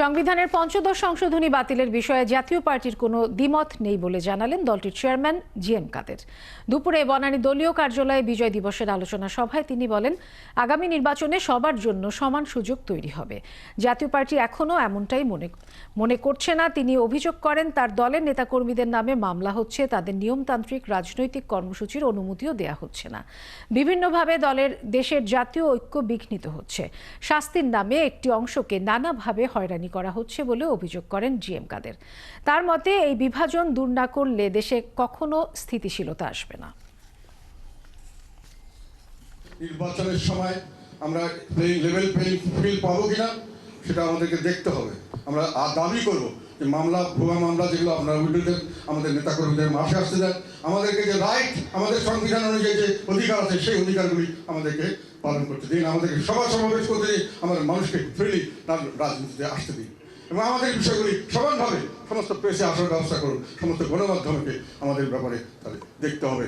সংবিধানের পঞ্চদশ সংশোধনী বাতিলের বিষয়ে জাতীয় পার্টির কোনো দ্বিমত নেই বলে জানালেন দলটির চেয়ারম্যান জিএম কাদের। দুপুরে বনানী দলীয় কার্যালয়ে বিজয় দিবসের আলোচনা সভায় তিনি বলেন, আগামী নির্বাচনে সবার জন্য সমান সুযোগ তৈরি হবে। জাতীয় পার্টি এখনও এমনটাই মনে করছে না। তিনি অভিযোগ করেন, তার দলের নেতাকর্মীদের নামে মামলা হচ্ছে, তাদের নিয়মতান্ত্রিক রাজনৈতিক কর্মসূচির অনুমতিও দেয়া হচ্ছে না। বিভিন্নভাবে দেশের জাতীয় ঐক্য বিঘ্নিত হচ্ছে। শাস্তির নামে একটি অংশকে নানাভাবে হয়রানি করা হচ্ছে বলে অভিযোগ করেন জিএম কাদের। তার মতে, এই বিভাজন দূর না করলে দেশে কখনো স্থিতিশীলতা আসবে না। নির্বাচনের সময় আমরা লেভেল প্লেইং ফিল্ড পাবো কিনা সেটা আমাদেরকে দেখতে হবে। আমরা দাবি করব যে ভুয়া মামলা যেগুলো আপনারা উল্টোদের আমাদের নেতাকর্মীদের মাঠে আসতে দেন, আমাদেরকে যে রাইট, আমাদের সংবিধান অনুযায়ী যে অধিকার আছে সেই অধিকারগুলি আমাদেরকে পালন করতে দিন, আমাদেরকে সভা সমাবেশ করতে দিন, আমাদের মানুষকে ফ্রিলি তার রাজনীতিতে আসতে দিন এবং আমাদের বিষয়গুলি সমানভাবে সমস্ত প্রেসে আসার ব্যবস্থা করুন, সমস্ত গণমাধ্যমকে আমাদের ব্যাপারে তাহলে দেখতে হবে।